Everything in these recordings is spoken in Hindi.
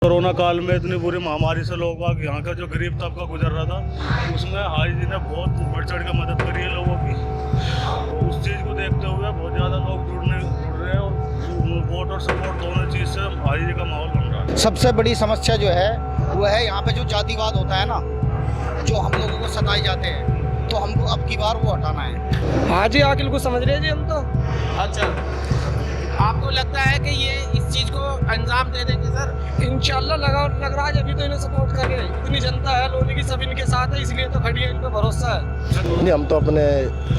कोरोना काल में इतनी बुरी महामारी से लोग बाग यहाँ का जो गरीब तबका गुजर रहा था, उसमें हाजी जी ने बहुत बढ़ चढ़ के मदद करी है लोगों की। तो उस चीज़ को देखते हुए बहुत ज़्यादा लोग जुड़ रहे हैं और वोट और सपोर्ट दोनों चीज़ से हाजी जी का माहौल बन रहा है। सबसे बड़ी समस्या जो है वो है यहाँ पे जो जातिवाद होता है ना, जो हम लोगों को सताए जाते हैं, तो हमको अब की बार वो हटाना है। हाँ जी, आकिल को समझ रहे जी हम तो। अच्छा, आपको लगता है कि ये इस चीज को अंजाम दे देंगे सर? इंशाल्लाह लग रहा है, अभी तो इन्हें सपोर्ट कर रहे हैं। इतनी जनता है, लोनी की सब इनके साथ है, इसलिए तो खड़ी है, इन पे भरोसा है। नहीं, हम तो अपने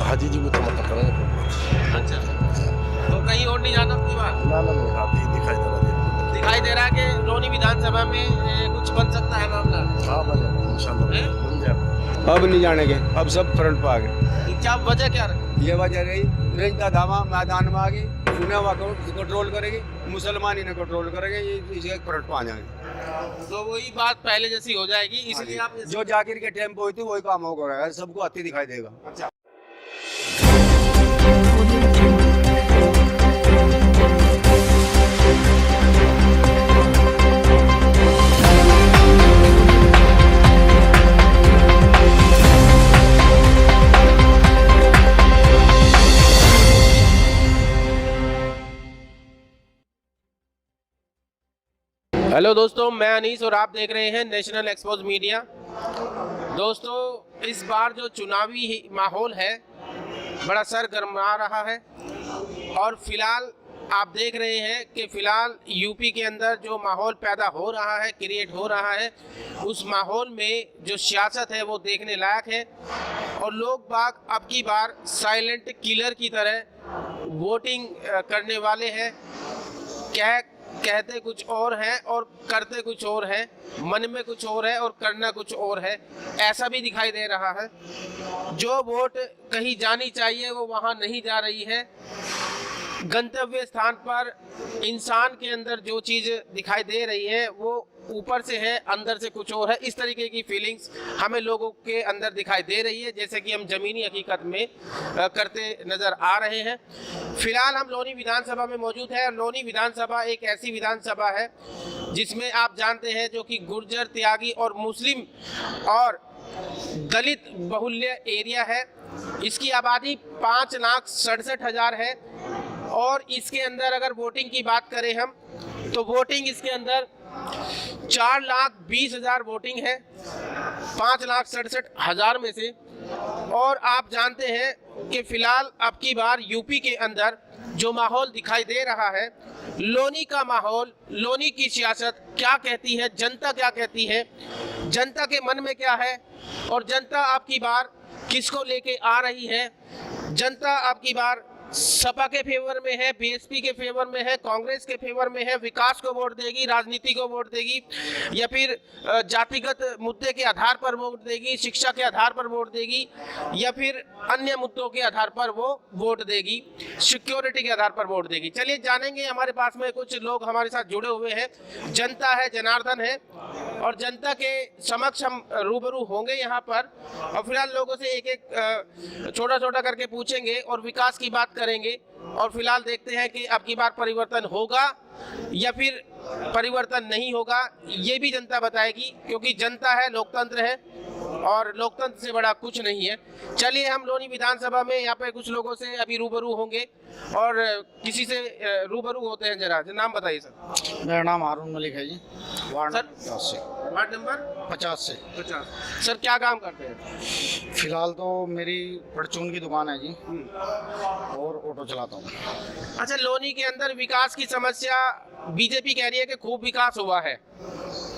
हाजी जी को समर्थन करेंगे। अच्छा, तो कहीं और नहीं जाना आपकी बात? ना नहीं, हाथी दिखाई दे रहा है। दिखाई दे रहा है कि लोनी विधानसभा में कुछ बन सकता है मामला? हाँ, बन जाएगा इंशाल्लाह, बन जाएगा। अब नहीं जानेंगे, अब सब फ्रंट पे आ गए। क्या वजह क्या रही? ये वजह रही रंजदा धामा मैदान में आ गई, उन्हें वहाँ कंट्रोल करेगी, मुसलमान इन्हें कंट्रोल करेंगे, ये इसे फ्रंट पे आ जाएंगे। तो वही बात पहले जैसी हो जाएगी, इसलिए आप जो जाकिर के टेम्पो हुई थी वही काम होगा, सबको हाथी दिखाई देगा। अच्छा, हेलो दोस्तों, मैं अनीस और आप देख रहे हैं नेशनल एक्सपोज मीडिया। दोस्तों, इस बार जो चुनावी माहौल है बड़ा सरगर्मा रहा है और फिलहाल आप देख रहे हैं कि फिलहाल यूपी के अंदर जो माहौल पैदा हो रहा है, क्रिएट हो रहा है, उस माहौल में जो सियासत है वो देखने लायक है और लोग बाग अब की बार साइलेंट किलर की तरह वोटिंग करने वाले हैं। क्या कहते कुछ और हैं और करते कुछ और हैं, मन में कुछ और है और करना कुछ और है, ऐसा भी दिखाई दे रहा है। जो वोट कहीं जानी चाहिए वो वहाँ नहीं जा रही है। गंतव्य स्थान पर इंसान के अंदर जो चीज़ दिखाई दे रही है वो ऊपर से है, अंदर से कुछ और है। इस तरीके की फीलिंग्स हमें लोगों के अंदर दिखाई दे रही है, जैसे कि हम ज़मीनी हकीकत में करते नज़र आ रहे हैं। फिलहाल हम लोनी विधानसभा में मौजूद है। लोनी विधानसभा एक ऐसी विधानसभा है जिसमें आप जानते हैं जो कि गुर्जर, त्यागी और मुस्लिम और दलित बहुल्य एरिया है। इसकी आबादी 5,67,000 है और इसके अंदर अगर वोटिंग की बात करें हम तो वोटिंग इसके अंदर 4,20,000 वोटिंग है 5,67,000 में से। और आप जानते हैं कि फिलहाल अब की बार यूपी के अंदर जो माहौल दिखाई दे रहा है, लोनी का माहौल, लोनी की सियासत क्या कहती है, जनता क्या कहती है, जनता के मन में क्या है और जनता अब की बार किसको लेके आ रही है। जनता अब की बार सपा के फेवर में है, बीएसपी के फेवर में है, कांग्रेस के फेवर में है, विकास को वोट देगी, राजनीति को वोट देगी या फिर जातिगत मुद्दे के आधार पर वोट देगी, शिक्षा के आधार पर वोट देगी या फिर अन्य मुद्दों के आधार पर वो वोट देगी, सिक्योरिटी के आधार पर वोट देगी। चलिए जानेंगे, हमारे पास में कुछ लोग हमारे साथ जुड़े हुए हैं। जनता है, जनार्दन है और जनता के समक्ष हम रूबरू होंगे यहाँ पर और फिलहाल लोगों से एक एक छोटा छोटा करके पूछेंगे और विकास की बात करेंगे और फिलहाल देखते हैं कि अब की बार परिवर्तन होगा या फिर परिवर्तन नहीं होगा, ये भी जनता बताएगी, क्योंकि जनता है, लोकतंत्र है और लोकतंत्र से बड़ा कुछ नहीं है। चलिए हम लोनी विधानसभा में यहाँ पे कुछ लोगों से अभी रूबरू होंगे और किसी से रूबरू होते हैं। जरा नाम बताइए सर। मेरा नाम हारून मलिक है जी, वार्ड नंबर 50 से। 50। सर क्या काम करते हैं? फिलहाल तो मेरी परचून की दुकान है जी और ऑटो चलाता हूँ। अच्छा, लोनी के अंदर विकास की समस्या, बीजेपी कह रही है कि खूब विकास हुआ है,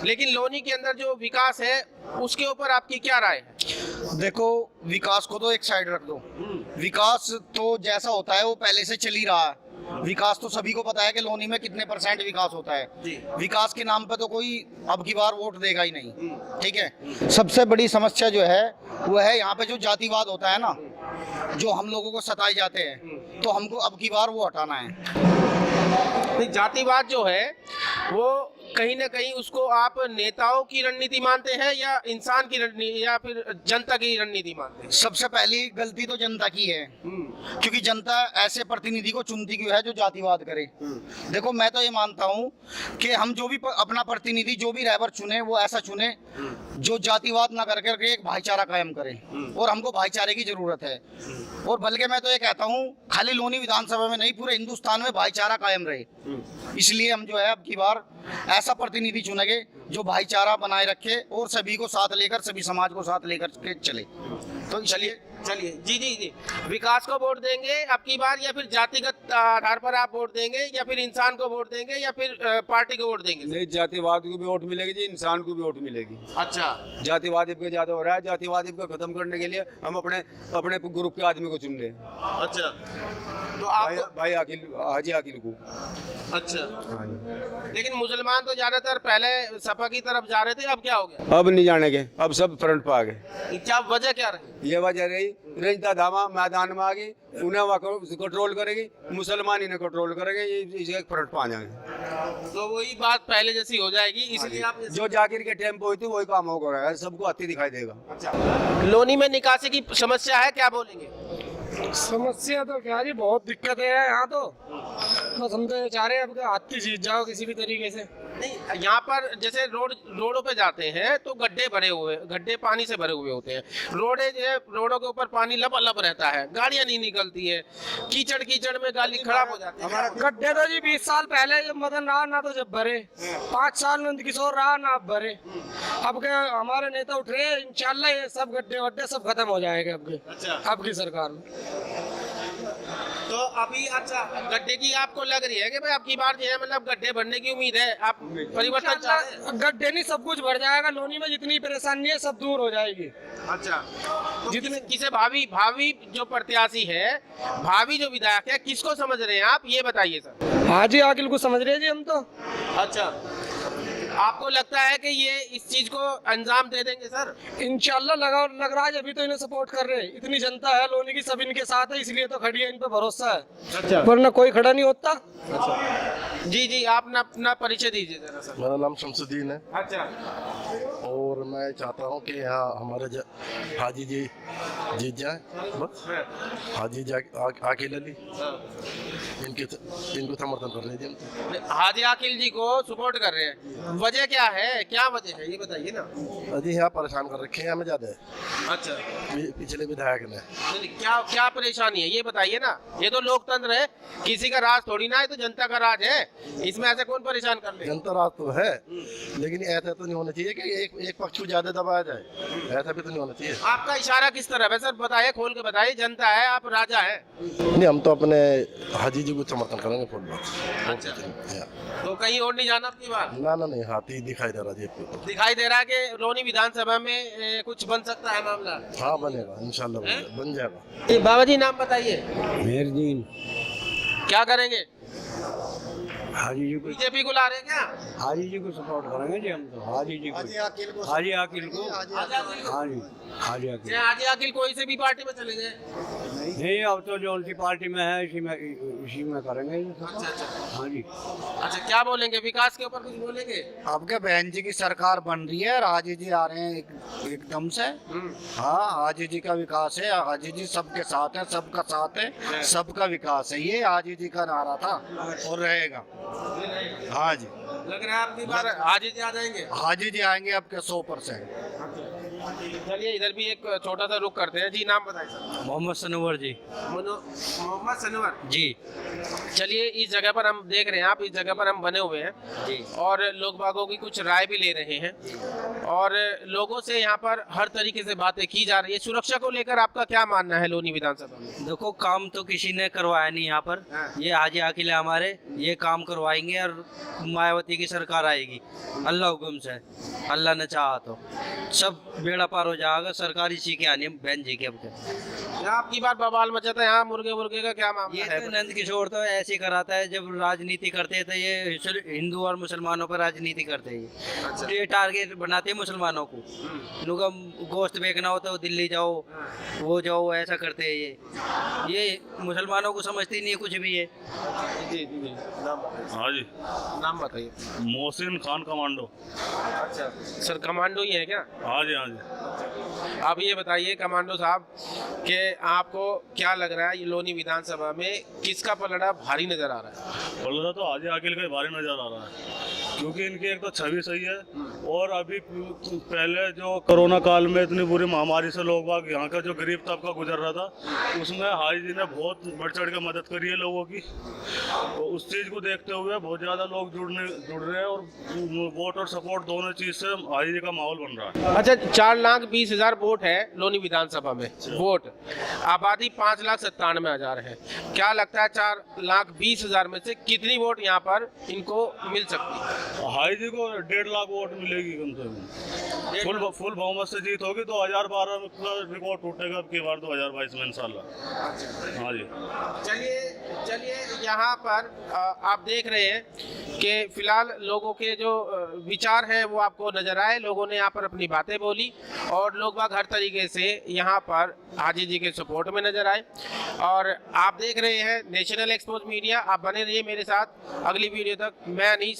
लेकिन लोनी के अंदर जो विकास है उसके ऊपर आपकी क्या राय है? देखो, विकास को तो एक साइड रख दो, विकास तो जैसा होता है वो पहले से चल ही रहा है। विकास तो सभी को पता है कि लोनी में कितने % विकास होता है। विकास के नाम पे तो कोई अब की बार वोट देगा ही नहीं, ठीक है। सबसे बड़ी समस्या जो है वो है यहाँ पे जो जातिवाद होता है ना, जो हम लोगों को सताए जाते हैं, तो हमको अब की बार वो हटाना है। जातिवाद जो है वो कहीं ना कहीं उसको आप नेताओं की रणनीति मानते हैं या इंसान की रणनीति या फिर जनता की रणनीति मानते हैं? सबसे पहली गलती तो जनता की है, क्योंकि जनता ऐसे प्रतिनिधि को चुनती क्यों है जो जातिवाद करे। देखो मैं तो ये मानता हूँ कि हम जो भी अपना प्रतिनिधि जो भी रहबर चुने वो ऐसा चुने जो जातिवाद ना कर करके एक भाईचारा कायम करे, और हमको भाईचारे की जरूरत है। और बल्कि मैं तो ये कहता हूँ खाली लोनी विधानसभा में नहीं, पूरे हिंदुस्तान में भाईचारा कायम रहे। इसलिए हम जो है अब की बार ऐसा प्रतिनिधि चुनेंगे जो भाईचारा बनाए रखे और सभी को साथ लेकर, सभी समाज को साथ लेकर के चले। तो चलिए जी जी जी, विकास को वोट देंगे अब की बार या फिर जातिगत आधार पर आप वोट देंगे या फिर इंसान को वोट देंगे या फिर पार्टी को वोट देंगे? नहीं, जातिवाद को भी वोट मिलेगी जी, इंसान को भी वोट मिलेगी। अच्छा, जातिवाद इनका ज्यादा हो रहा है, जातिवाद को खत्म करने के लिए हम अपने ग्रुप के आदमी को चुन ले। अच्छा, तो आप भाई आकिल, हाजी आकिल को। अच्छा, हाँ। लेकिन मुसलमान तो ज्यादातर पहले सपा की तरफ जा रहे थे, अब क्या हो गया? अब नहीं जानेंगे, अब सब फ्रंट पे आ गए। क्या वजह क्या रही? ये वजह रही रंजिता धामा मैदान में आ गई, उन्हें वहाँ कंट्रोल करेगी, मुसलमान इन्हें कंट्रोल करेंगे, ये फ्रंट पे आ जाएंगे। तो वही बात पहले जैसी हो जाएगी, इसलिए आप जो जाकिर के टेम्पो हुई थी वही काम होगा, सबको हाथी दिखाई देगा। अच्छा, लोनी में निकासी की समस्या है, क्या बोलेंगे? समस्या तो क्या जी, बहुत दिक्कत है यहाँ तो। बस हम तो चाह रहे हैं अब हाथी जीत जाओ किसी भी तरीके से। नहीं, यहाँ पर जैसे रोडों पे जाते हैं तो गड्ढे भरे हुए, गड्ढे पानी से भरे हुए होते हैं। रोडों के ऊपर पानी लबालब रहता है, गाड़ियाँ नहीं निकलती है, कीचड़ में गाड़ी खराब हो जाती है। गड्ढे तो जी 20 साल पहले जब मदन रहा ना तो जब भरे, 5 साल नंद किशोर रहा ना अब भरे। अब के हमारे नेता उठ रहे, इंशाल्लाह ये सब गड्ढे वड्ढे सब खत्म हो जाएंगे अब की सरकार में। तो अभी अच्छा, गड्ढे की आपको लग रही है कि भाई अब की बार जो है मतलब गड्ढे भरने की उम्मीद है, आप परिवर्तन चाह रहे हैं? गड्ढे नहीं, सब कुछ भर जाएगा। लोनी में जितनी परेशानी है सब दूर हो जाएगी। अच्छा, तो किसे भावी जो प्रत्याशी है, भावी जो विधायक है, किसको समझ रहे हैं आप, ये बताइए सर। हाजी आकिल को समझ रहे हैं जी हम तो। अच्छा, आपको लगता है कि ये इस चीज को अंजाम दे देंगे सर? इंशाल्लाह लग रहा है, अभी तो इन्हें सपोर्ट कर रहे हैं। इतनी जनता है लोनी की, सब इनके साथ है, इसलिए तो खड़ी है, इन पे भरोसा है। अच्छा, वरना कोई खड़ा नहीं होता। अच्छा जी जी, आप अपना परिचय दीजिए जरा सर। मेरा नाम शमसुद्दीन है अच्छा, और मैं चाहता हूँ कि यहाँ हमारे हाजी जी जीत जाए, बस। हाजी जी आकिल अली, इनको समर्थन कर रहे थे। हाजी आकिल जी को सपोर्ट कर रहे हैं, वजह क्या है, क्या वजह है ये बताइए ना। अजी यहाँ परेशान कर रखे हैं हमें ज्यादा। अच्छा, पिछले विधायक ने क्या परेशानी है ये बताइए ना। ये तो लोकतंत्र है, किसी का राज थोड़ी ना है, तो जनता का राज है, इसमें ऐसे कौन परेशान कर ले? जनता राज तो है, लेकिन ऐसा तो नहीं होना चाहिए कि एक पक्ष को ज्यादा दबाया जाए, ऐसा भी तो नहीं होना चाहिए। आपका इशारा किस तरफ है सर, बताइए, खोल के बताइए। जनता है, आप राजा है। नहीं, हम तो अपने हाजी जी को समर्थन करेंगे फुल बात। अच्छा, तो कहीं और नहीं जाना आपकी बात? ना नहीं, हाथी दिखाई दे रहा है, दिखाई दे रहा है कि लोनी विधानसभा में कुछ बन सकता है मामला। हाँ बनेगा, इंशाल्लाह बन जाएगा। बाबा जी नाम बताइए। मेहरदीन। क्या करेंगे? हाजी जी को, बीजेपी को ला रहे हैं क्या? हाजी जी को सपोर्ट करेंगे जी हम तो। हाजी जी को, हाजी आकिल को, हाजी आकिल। हाजी आकिल कोई से भी पार्टी में चले गए? नहीं, अब तो जो उनकी पार्टी में है इसी में करेंगे। अच्छा, हाँ जी। अच्छा, क्या बोलेंगे, विकास के ऊपर कुछ बोलेंगे? आपके बहन जी की सरकार बन रही है, हाजी जी आ रहे हैं एकदम से। हाँ, हाजी जी का विकास है, हाजी जी सबके साथ है, सबका साथ है, सबका विकास है, ये हाजी जी का नारा था और रहेगा। हाँ जी, लग रहा है आपकी बार हाजी जी आ जाएंगे? हाजी जी आएंगे आपके 100%। चलिए इधर भी एक छोटा सा रुक करते हैं जी। नाम बताइए सर। मोहम्मद सनवर जी। मोहम्मद सनवर जी। चलिए, इस जगह पर हम देख रहे हैं, आप इस जगह पर हम बने हुए हैं जी, और लोग बागों की कुछ राय भी ले रहे हैं और लोगों से यहाँ पर हर तरीके से बातें की जा रही है। सुरक्षा को लेकर आपका क्या मानना है लोनी विधानसभा में? देखो, काम तो किसी ने करवाया नहीं यहाँ पर। ये हाजी आकिल है हमारे, ये काम करवाएंगे और मायावती की सरकार आएगी, अल्लाह हुक्म से, अल्लाह ने चाहा तो सब बेड़ा पार हो जाएगा। सरकार इसी की आनी है, बहन जी के। अब आपकी बार बवाल मचा था यहाँ, मुर्गे का क्या मामला है? ये तो नंद किशोर तो ऐसे ही कराता है, जब राजनीति करते हैं तो ये हिंदू और मुसलमानों पर राजनीति करते हैं। अच्छा। ये टारगेट बनाते हैं मुसलमानों को, उनका गोश्त बेचना हो तो दिल्ली जाओ, वो जाओ, ऐसा करते हैं ये। ये मुसलमानों को समझती नहीं है कुछ भी है। जी जी हाँ जी, नाम बताइए। मोहसिन खान कमांडो। अच्छा सर, कमांडो ही है क्या? हाँ जी, हाँ जी। अब ये बताइए कमांडो साहब कि आपको क्या लग रहा है, ये लोनी विधानसभा में किसका पलड़ा भारी नजर आ रहा है? बोला तो हाजी आकिल का ही भारी नजर आ रहा है, क्योंकि इनकी एक तो छवि सही है, और अभी पहले जो कोरोना काल में इतनी बुरी महामारी से लोग बाग यहाँ का जो गरीब तबका गुजर रहा था, उसमें हाजी जी ने बहुत बढ़ चढ़ के मदद करी है लोगों की। तो उस चीज़ को देखते हुए बहुत ज़्यादा लोग जुड़ रहे हैं, और वोट और सपोर्ट दोनों चीज़ से हाजी जी का माहौल बन रहा है। अच्छा, 4,20,000 वोट है लोनी विधानसभा में, वोट आबादी 5,97,000 है। क्या लगता है 4,20,000 में से कितनी वोट यहाँ पर इनको मिल सकती है? हाई जी को 1.5 लाख वोट मिलेगी कम से कम। फुल बहुमत से जीत होगी, 2012 का रिकॉर्ड टूटेगा अब की बार 2022 में इंशाल्लाह। हाँ जी, चलिए यहाँ पर आप देख रहे हैं कि फिलहाल लोगों के जो विचार हैं वो आपको नजर आए। लोगों ने यहाँ पर अपनी बातें बोली और लोग बाग हर तरीके से यहाँ पर हाजी जी के सपोर्ट में नजर आए। और आप देख रहे हैं नेशनल एक्सपोज मीडिया। आप बने रहिए मेरे साथ अगली वीडियो तक। मैं अनीस